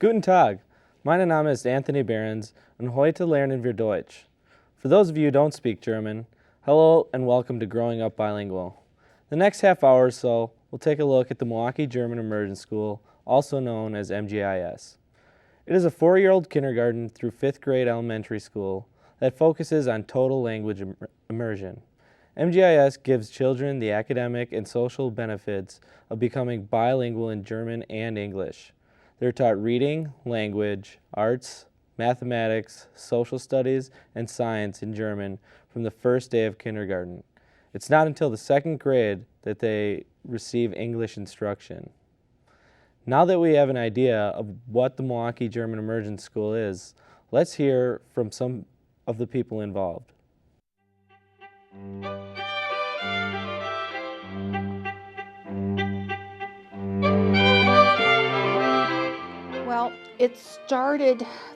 Guten Tag. Mein Name ist Anthony Behrens und heute lernen wir Deutsch. For those of you who don't speak German, hello and welcome to Growing Up Bilingual. The next half hour or so, we'll take a look at the Milwaukee German Immersion School, also known as MGIS. It is a 4-year-old kindergarten through 5th grade elementary school that focuses on total language immersion. MGIS gives children the academic and social benefits of becoming bilingual in German and English. They're taught reading, language, arts, mathematics, social studies, and science in German from the first day of kindergarten. It's not until the 2nd grade that they receive English instruction. Now that we have an idea of what the Milwaukee German Immersion School is, let's hear from some of the people involved. Well,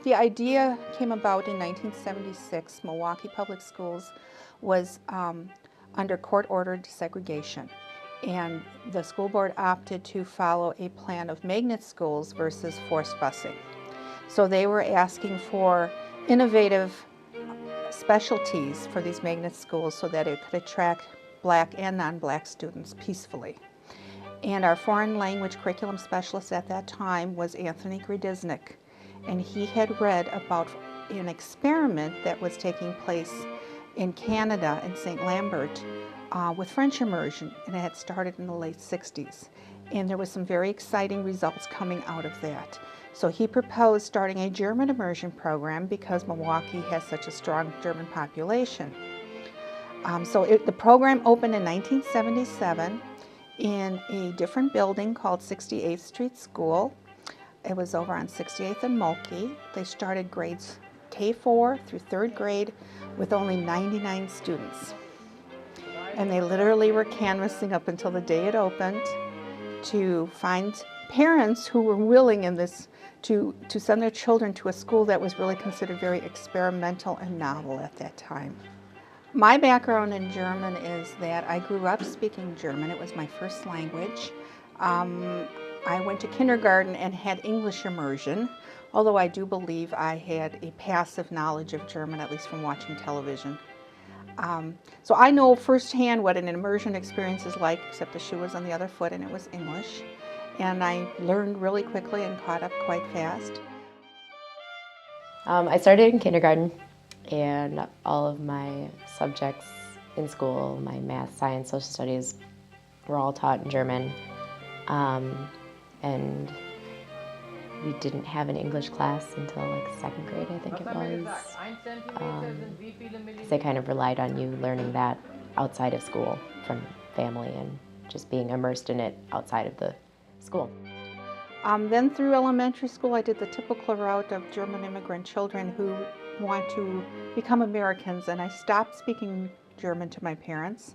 the idea came about in 1976. Milwaukee Public Schools was under court-ordered segregation, and the school board opted to follow a plan of magnet schools versus forced busing. So they were asking for innovative specialties for these magnet schools so that it could attract black and non-black students peacefully. And our foreign language curriculum specialist at that time was Anthony Gradiznik, and he had read about an experiment that was taking place in Canada, in St. Lambert, with French immersion, and it had started in the late 60s. And there was some very exciting results coming out of that. So he proposed starting a German immersion program because Milwaukee has such a strong German population. The program opened in 1977 in a different building called 68th Street School. It was over on 68th and Milwaukee. They started grades K4 through 3rd grade with only 99 students. And they literally were canvassing up until the day it opened to find parents who were willing to send their children to a school that was really considered very experimental and novel at that time. My background in German is that I grew up speaking German. It was my first language. I went to kindergarten and had English immersion, although I do believe I had a passive knowledge of German, at least from watching television. So I know firsthand what an immersion experience is like, except the shoe was on the other foot and it was English. And I learned really quickly and caught up quite fast. I started in kindergarten, and all of my subjects in school, my math, science, social studies, were all taught in German. And we didn't have an English class until like 2nd grade, I think it was. Because they kind of relied on you learning that outside of school from family and just being immersed in it outside of the school. Then through elementary school, I did the typical route of German immigrant children who want to become Americans, and I stopped speaking German to my parents.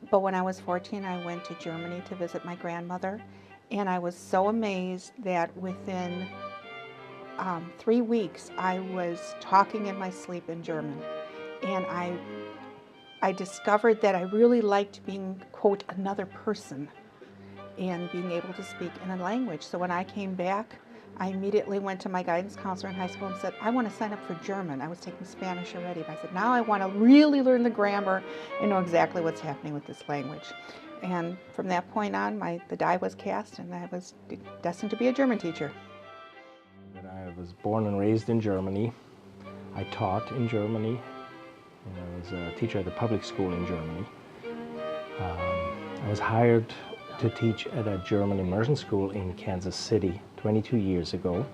But when I was 14, I went to Germany to visit my grandmother, and I was so amazed that within 3 weeks, I was talking in my sleep in German. And I discovered that I really liked being, quote, another person and being able to speak in a language. So when I came back, I immediately went to my guidance counselor in high school and said, I want to sign up for German. I was taking Spanish already, but I said, now I want to really learn the grammar and know exactly what's happening with this language. And from that point on, the die was cast, and I was destined to be a German teacher. I was born and raised in Germany. I taught in Germany. I was a teacher at a public school in Germany. I was hired to teach at a German immersion school in Kansas City 22 years ago.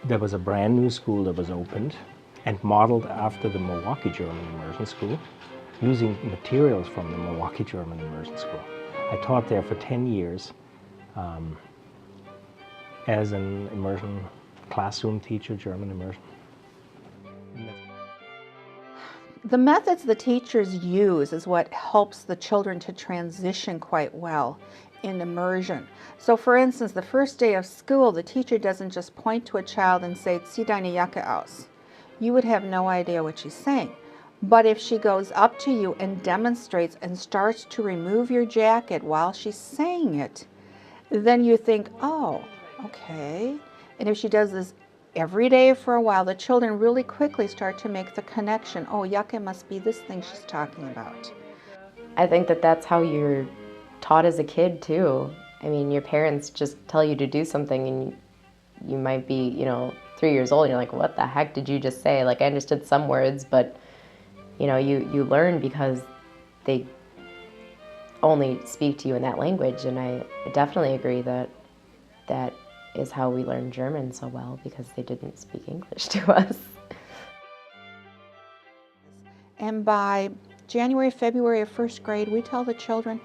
There was a brand new school that was opened and modeled after the Milwaukee German Immersion School, using materials from the Milwaukee German Immersion School. I taught there for 10 years as an immersion classroom teacher, German immersion. The methods the teachers use is what helps the children to transition quite well in immersion. So for instance, the first day of school, the teacher doesn't just point to a child and say, "Zieh deine Jacke aus." You would have no idea what she's saying. But if she goes up to you and demonstrates and starts to remove your jacket while she's saying it, then you think, oh, Okay. And if she does this every day for a while, the children really quickly start to make the connection. Oh, yuck, it must be this thing she's talking about. I think that that's how you're taught as a kid too. I mean, your parents just tell you to do something and you might be, 3 years old and you're like, what the heck did you just say? Like, I understood some words, but you learn because they only speak to you in that language. And I definitely agree that that is how we learn German so well, because they didn't speak English to us. And by January, February of first grade, we tell the children,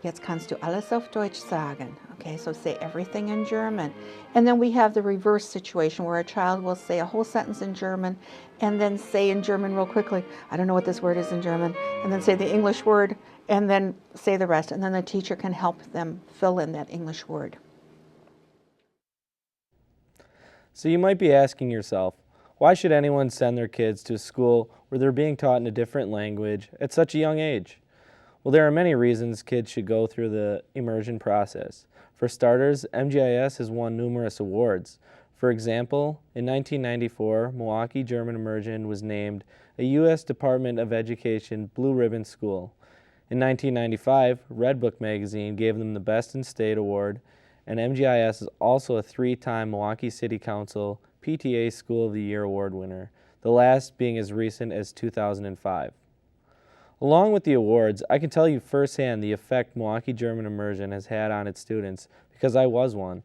jetzt kannst du alles auf Deutsch sagen. Okay, so say everything in German. And then we have the reverse situation where a child will say a whole sentence in German and then say in German real quickly, I don't know what this word is in German, and then say the English word and then say the rest. And then the teacher can help them fill in that English word. So you might be asking yourself, why should anyone send their kids to a school where they're being taught in a different language at such a young age? Well, there are many reasons kids should go through the immersion process. For starters, MGIS has won numerous awards. For example, in 1994, Milwaukee German Immersion was named a U.S. Department of Education Blue Ribbon School. In 1995, Red Book magazine gave them the Best in State award, and MGIS is also a 3-time Milwaukee City Council PTA School of the Year award winner, the last being as recent as 2005. Along with the awards, I can tell you firsthand the effect Milwaukee German Immersion has had on its students, because I was one.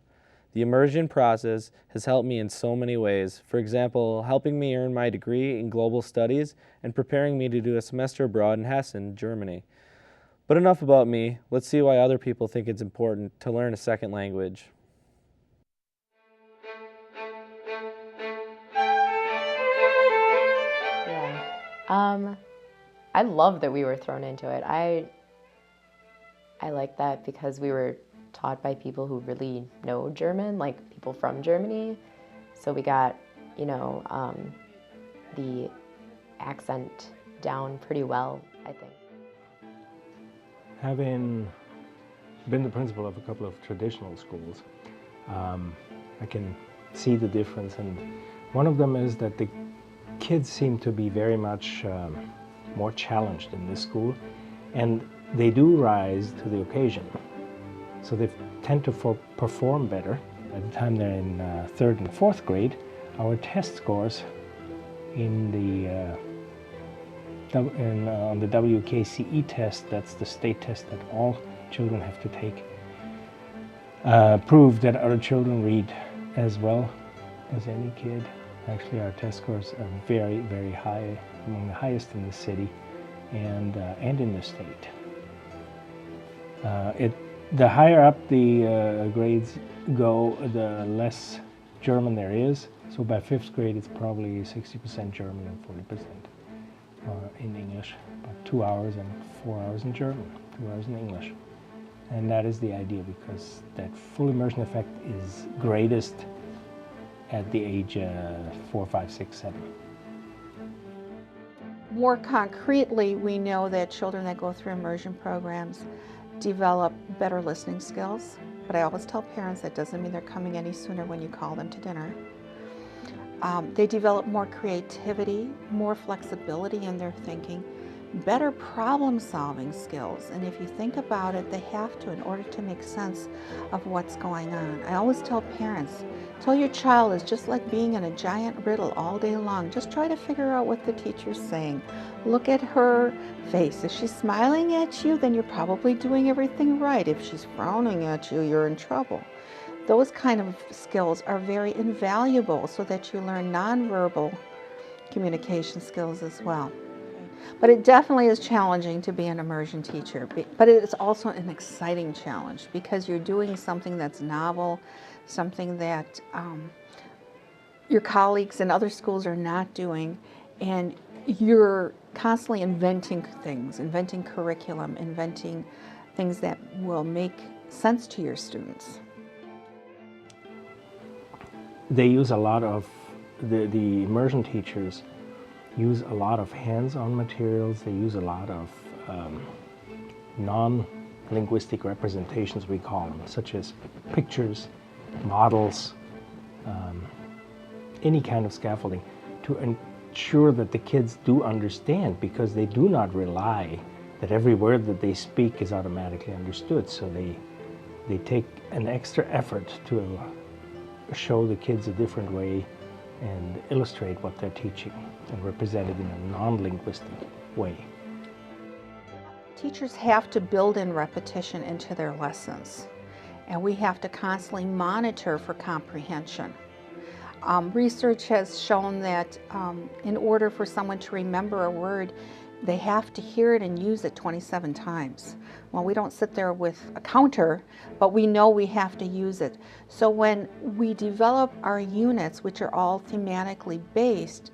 The immersion process has helped me in so many ways. For example, helping me earn my degree in global studies and preparing me to do a semester abroad in Hessen, Germany. But enough about me. Let's see why other people think it's important to learn a second language. Yeah. I love that we were thrown into it. I like that because we were taught by people who really know German, like people from Germany. So we got, the accent down pretty well, I think. Having been the principal of a couple of traditional schools, I can see the difference, and one of them is that the kids seem to be very much more challenged in this school, and they do rise to the occasion. So they tend to perform better. By the time they're in 3rd and 4th grade, our test scores on the WKCE test, that's the state test that all children have to take, prove that other children read as well as any kid. Actually, our test scores are very, very high, among the highest in the city and in the state. The higher up the grades go, the less German there is. So by 5th grade, it's probably 60% German and 40% in English. About 2 hours and 4 hours in German, 2 hours in English. And that is the idea, because that full immersion effect is greatest at the age 4, 5, 6, 7. More concretely, we know that children that go through immersion programs develop better listening skills, but I always tell parents that doesn't mean they're coming any sooner when you call them to dinner. They develop more creativity, more flexibility in their thinking, better problem-solving skills, and if you think about it, they have to in order to make sense of what's going on. I always tell parents, tell your child is just like being in a giant riddle all day long. Just try to figure out what the teacher's saying. Look at her face. If she's smiling at you, then you're probably doing everything right. If she's frowning at you, you're in trouble. Those kind of skills are very invaluable so that you learn nonverbal communication skills as well. But it definitely is challenging to be an immersion teacher, but it is also an exciting challenge because you're doing something that's novel, something that your colleagues in other schools are not doing, and you're constantly inventing things, inventing curriculum, inventing things that will make sense to your students. They use a lot of, the immersion teachers use a lot of hands-on materials. They use a lot of non-linguistic representations, we call them, such as pictures, models, any kind of scaffolding to ensure that the kids do understand, because they do not rely that every word that they speak is automatically understood. So they take an extra effort to show the kids a different way and illustrate what they're teaching and represent it in a non-linguistic way. Teachers have to build in repetition into their lessons, and we have to constantly monitor for comprehension. Research has shown that in order for someone to remember a word, they have to hear it and use it 27 times. Well, we don't sit there with a counter, but we know we have to use it. So when we develop our units, which are all thematically based,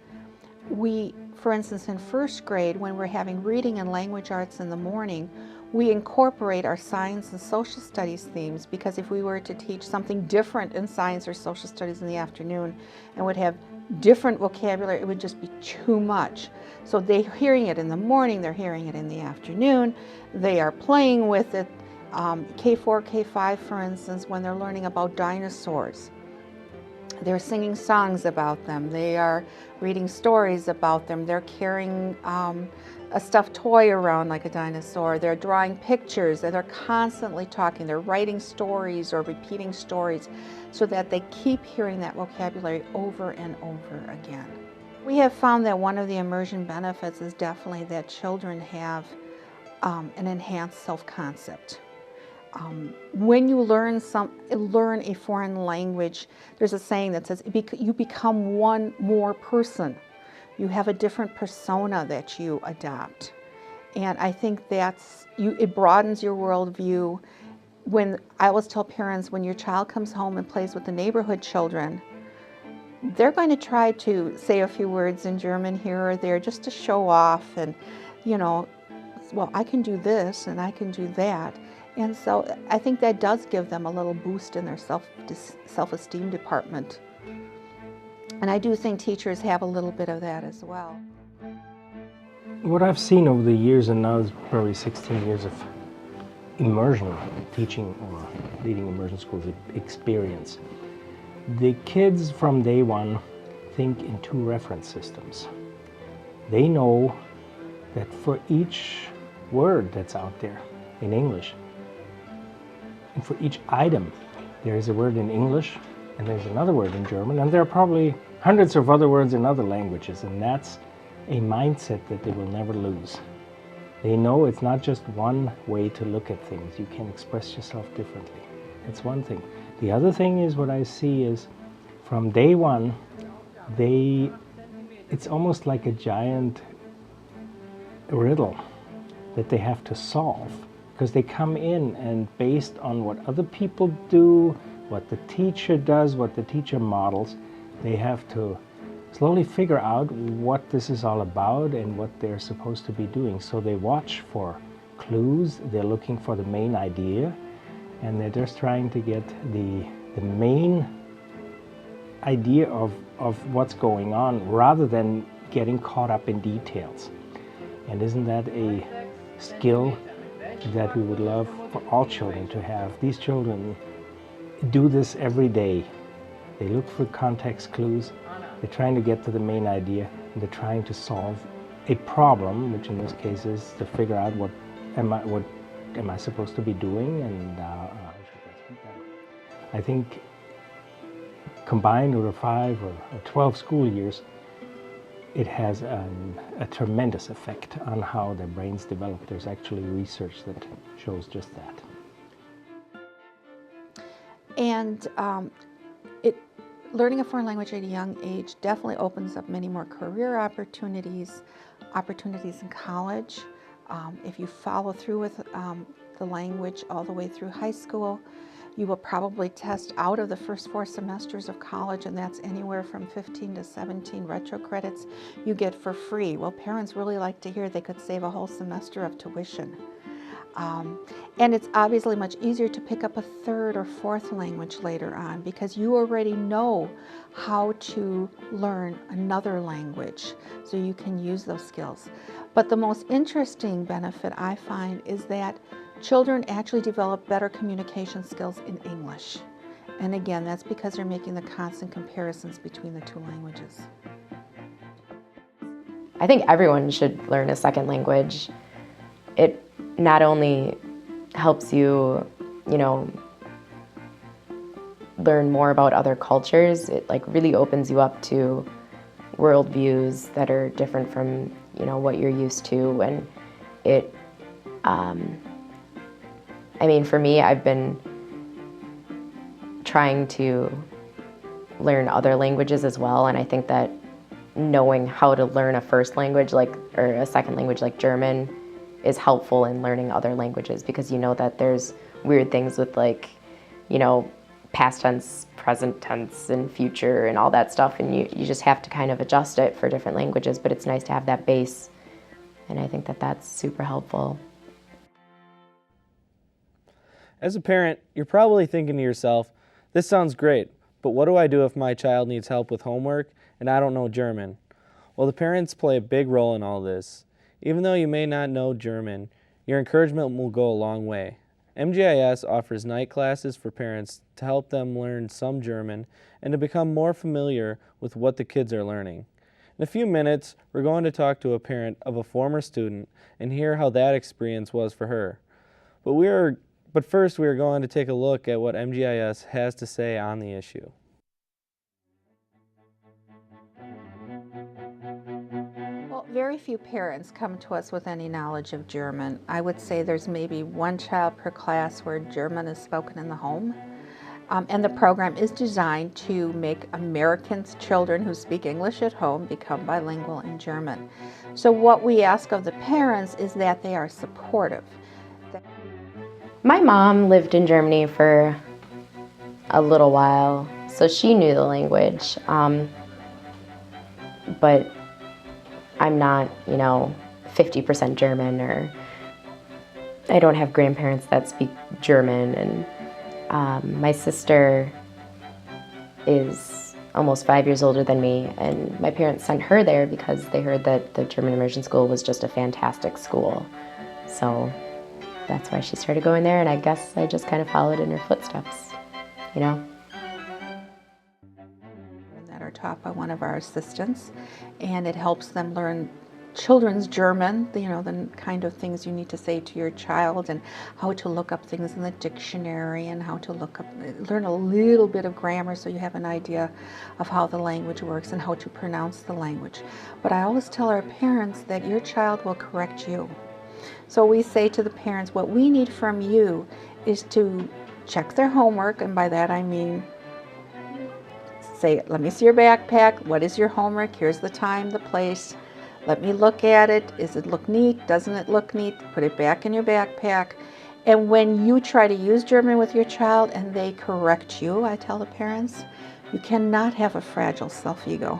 we, for instance, in first grade, when we're having reading and language arts in the morning, we incorporate our science and social studies themes, because if we were to teach something different in science or social studies in the afternoon and would have different vocabulary, it would just be too much. So they're hearing it in the morning, they're hearing it in the afternoon, they are playing with it. K4, K5, for instance, when they're learning about dinosaurs, they're singing songs about them, they are reading stories about them, they're carrying a stuffed toy around like a dinosaur, they're drawing pictures, and they're constantly talking, they're writing stories or repeating stories so that they keep hearing that vocabulary over and over again. We have found that one of the immersion benefits is definitely that children have an enhanced self-concept. When you learn a foreign language, there's a saying that says you become one more person. You have a different persona that you adopt. And I think it broadens your worldview. When I always tell parents, when your child comes home and plays with the neighborhood children, they're going to try to say a few words in German here or there just to show off and, well, I can do this and I can do that. And so I think that does give them a little boost in their self-esteem department. And I do think teachers have a little bit of that as well. What I've seen over the years, and now it's probably 16 years of immersion teaching or leading immersion schools experience, the kids from day one think in two reference systems. They know that for each word that's out there in English, and for each item, there is a word in English and there's another word in German, and there are probably hundreds of other words in other languages, and that's a mindset that they will never lose. They know it's not just one way to look at things. You can express yourself differently. That's one thing. The other thing is, what I see is, from day one, it's almost like a giant riddle that they have to solve, because they come in and based on what other people do, what the teacher does, what the teacher models, they have to slowly figure out what this is all about and what they're supposed to be doing. So they watch for clues, they're looking for the main idea, and they're just trying to get the main idea of what's going on, rather than getting caught up in details. And isn't that a skill that we would love for all children to have? These children do this every day. They look for context clues, they're trying to get to the main idea, and they're trying to solve a problem, which in this case is to figure out what am I supposed to be doing, and I think combined over 5 or 12 school years, it has a tremendous effect on how their brains develop. There's actually research that shows just that. And learning a foreign language at a young age definitely opens up many more career opportunities in college. If you follow through with the language all the way through high school, you will probably test out of the first 4 semesters of college, and that's anywhere from 15 to 17 retro credits you get for free. Well, parents really like to hear they could save a whole semester of tuition. And it's obviously much easier to pick up a 3rd or 4th language later on, because you already know how to learn another language, so you can use those skills. But the most interesting benefit I find is that children actually develop better communication skills in English. And again, that's because they're making the constant comparisons between the two languages. I think everyone should learn a second language. It not only helps you, learn more about other cultures, it like really opens you up to worldviews that are different from, what you're used to. And it, for me, I've been trying to learn other languages as well, and I think that knowing how to learn a first language or a second language like German is helpful in learning other languages, because you know that there's weird things with past tense, present tense, and future and all that stuff, and you just have to kind of adjust it for different languages, but it's nice to have that base, and I think that that's super helpful. As a parent, you're probably thinking to yourself, this sounds great, but what do I do if my child needs help with homework and I don't know German? Well, the parents play a big role in all this. Even though you may not know German, your encouragement will go a long way. MGIS offers night classes for parents to help them learn some German and to become more familiar with what the kids are learning. In a few minutes, we're going to talk to a parent of a former student and hear how that experience was for her. But first, we are going to take a look at what MGIS has to say on the issue. Well, very few parents come to us with any knowledge of German. I would say there's maybe one child per class where German is spoken in the home. And the program is designed to make Americans' children who speak English at home become bilingual in German. So what we ask of the parents is that they are supportive. My mom lived in Germany for a little while, so she knew the language, but I'm not, 50% German, or I don't have grandparents that speak German, and my sister is almost 5 years older than me, and my parents sent her there because they heard that the German immersion school was just a fantastic school. So that's why she started going there, and I guess I just kind of followed in her footsteps, That are taught by one of our assistants, and it helps them learn children's German, the kind of things you need to say to your child, and how to look up things in the dictionary, and how to learn a little bit of grammar so you have an idea of how the language works and how to pronounce the language. But I always tell our parents that your child will correct you. So we say to the parents, what we need from you is to check their homework, and by that I mean say, let me see your backpack, what is your homework, here's the time, the place, let me look at it, does it look neat, doesn't it look neat, put it back in your backpack. And when you try to use German with your child and they correct you, I tell the parents, you cannot have a fragile self-ego.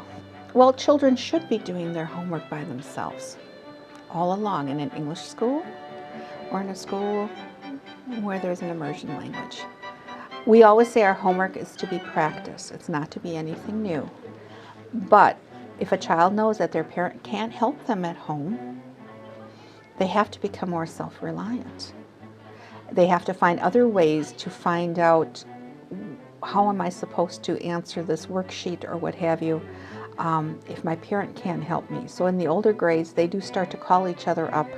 Well, children should be doing their homework by themselves all along, in an English school or in a school where there's an immersion language. We always say our homework is to be practice. It's not to be anything new. But if a child knows that their parent can't help them at home, they have to become more self-reliant. They have to find other ways to find out, how am I supposed to answer this worksheet or what have you, if my parent can't help me. So in the older grades, they do start to call each other up.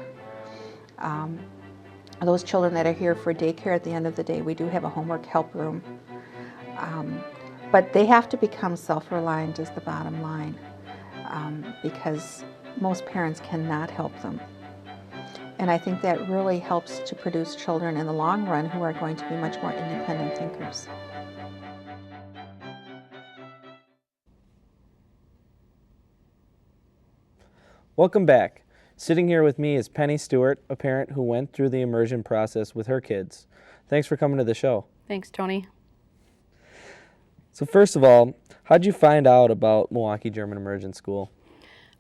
Those children that are here for daycare, at the end of the day, we do have a homework help room. But they have to become self-reliant is the bottom line, because most parents cannot help them. And I think that really helps to produce children in the long run who are going to be much more independent thinkers. Welcome back. Sitting here with me is Penny Stewart, a parent who went through the immersion process with her kids. Thanks for coming to the show. Thanks, Tony. So first of all, how'd you find out about Milwaukee German Immersion School?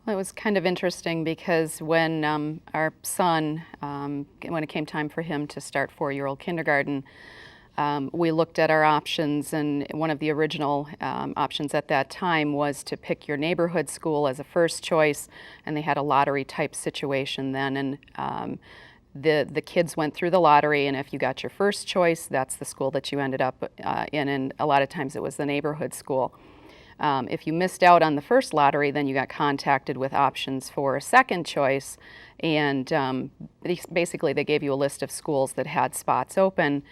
Well, it was kind of interesting because when our son, when it came time for him to start 4-year-old kindergarten, we looked at our options, and one of the original options at that time was to pick your neighborhood school as a first choice, and they had a lottery type situation then, and the kids went through the lottery, and if you got your first choice, that's the school that you ended up in, and a lot of times it was the neighborhood school. If you missed out on the first lottery, then you got contacted with options for a second choice, and basically they gave you a list of schools that had spots open,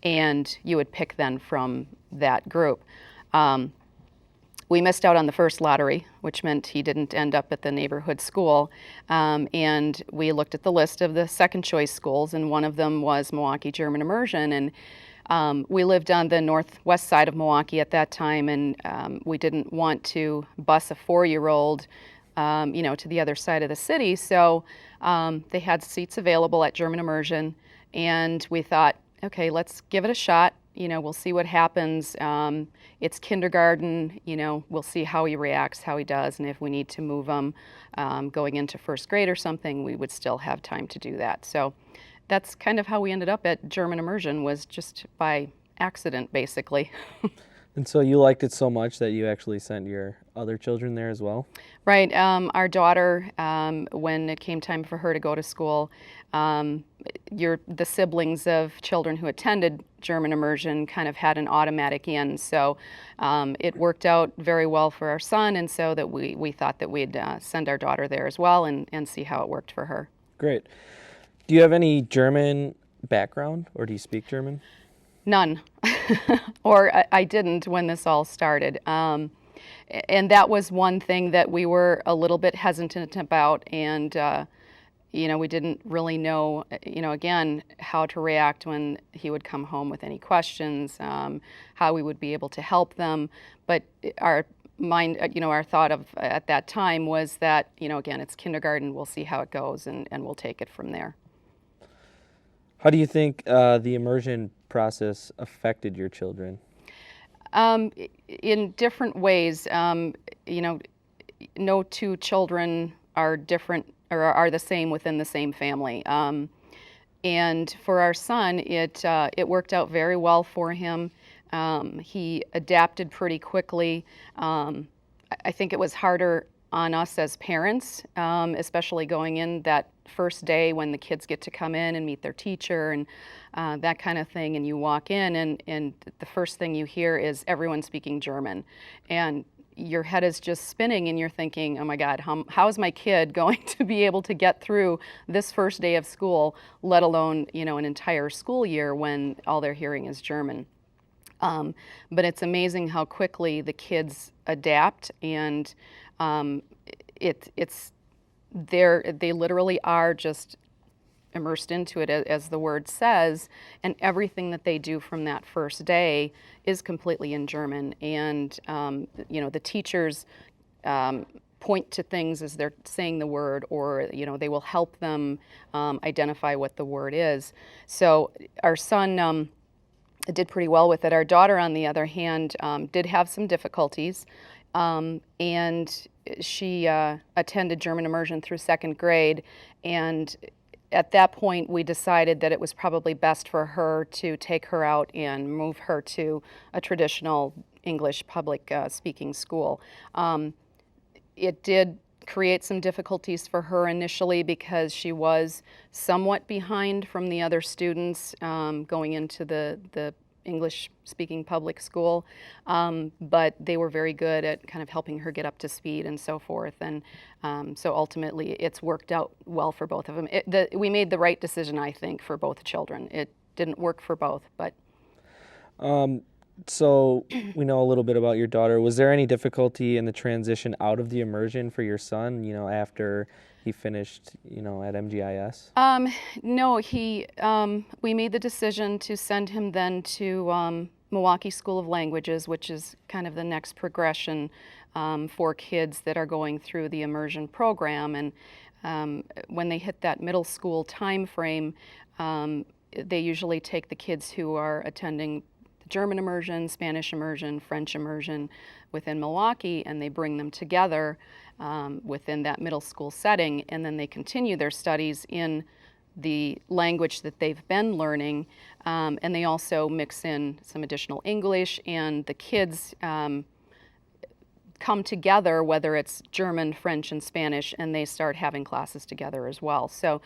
and you would pick then from that group. We missed out on the first lottery, which meant he didn't end up at the neighborhood school, and we looked at the list of the second choice schools, and one of them was Milwaukee German Immersion, and we lived on the northwest side of Milwaukee at that time, and we didn't want to bus a 4-year-old to the other side of the city, so they had seats available at German Immersion, and we thought, okay, let's give it a shot. We'll see what happens. It's kindergarten, we'll see how he reacts, how he does, and if we need to move him going into first grade or something, we would still have time to do that. So that's kind of how we ended up at German Immersion, was just by accident, basically. And so you liked it so much that you actually sent your other children there as well? Right. Our daughter, when it came time for her to go to school, the siblings of children who attended German Immersion kind of had an automatic in. So it worked out very well for our son, and so that we thought that we'd send our daughter there as well and see how it worked for her. Great. Do you have any German background, or do you speak German? None. Or I didn't when this all started. And that was one thing that we were a little bit hesitant about, and we didn't really know, again, how to react when he would come home with any questions, how we would be able to help them. But our mind, our thought of at that time was that, again, it's kindergarten, we'll see how it goes, and we'll take it from there. How do you think the immersion process affected your children? In different ways. No two children are different or are the same within the same family. And for our son, it worked out very well for him. He adapted pretty quickly. I think it was harder on us as parents, especially going in that first day when the kids get to come in and meet their teacher and that kind of thing, and you walk in and the first thing you hear is everyone speaking German, and your head is just spinning and you're thinking, oh my God, how is my kid going to be able to get through this first day of school, let alone an entire school year when all they're hearing is German. But it's amazing how quickly the kids adapt, and they literally are just immersed into it, as the word says, and everything that they do from that first day is completely in German. And the teachers point to things as they're saying the word, or they will help them identify what the word is. So our son did pretty well with it. Our daughter, on the other hand, did have some difficulties, and she attended German Immersion through second grade, and at that point we decided that it was probably best for her to take her out and move her to a traditional English public speaking school. It did create some difficulties for her initially because she was somewhat behind from the other students going into the English-speaking public school, but they were very good at kind of helping her get up to speed and so forth, and so ultimately it's worked out well for both of them. We made the right decision, I think, for both children. It didn't work for both, but... So we know a little bit about your daughter. Was there any difficulty in the transition out of the immersion for your son, after he finished, at MGIS? No, we made the decision to send him then to Milwaukee School of Languages, which is kind of the next progression for kids that are going through the immersion program. And when they hit that middle school time frame, they usually take the kids who are attending German immersion, Spanish immersion, French immersion within Milwaukee, and they bring them together within that middle school setting, and then they continue their studies in the language that they've been learning, and they also mix in some additional English, and the kids come come together, whether it's German, French, and Spanish, and they start having classes together as well. So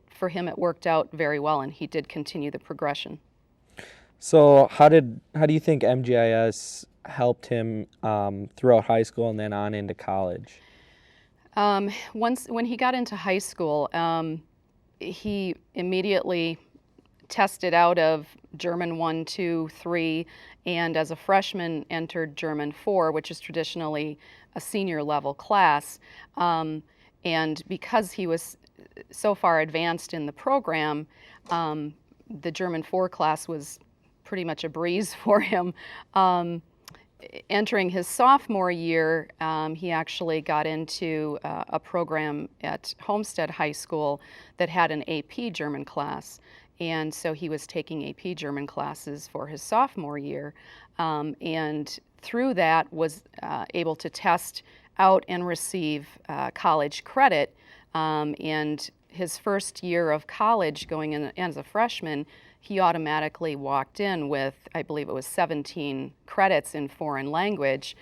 for him, it worked out very well, and he did continue the progression. So how do you think MGIS helped him throughout high school and then on into college? When he got into high school, he immediately tested out of German 1, 2, 3, and as a freshman entered German 4, which is traditionally a senior level class. And because he was so far advanced in the program, the German 4 class was pretty much a breeze for him. Entering his sophomore year, he actually got into a program at Homestead High School that had an AP German class. And so he was taking AP German classes for his sophomore year, and through that was able to test out and receive college credit. And his first year of college, going in as a freshman, he automatically walked in with, I believe it was 17 credits in foreign language,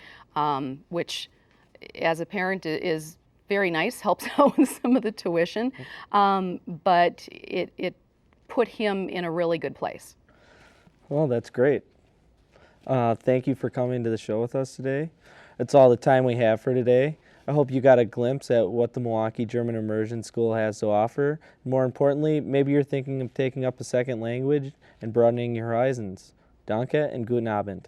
which as a parent is very nice, helps out with some of the tuition, but it put him in a really good place. Well, that's great. Thank you for coming to the show with us today. That's all the time we have for today. I hope you got a glimpse at what the Milwaukee German Immersion School has to offer. More importantly, maybe you're thinking of taking up a second language and broadening your horizons. Danke and guten Abend.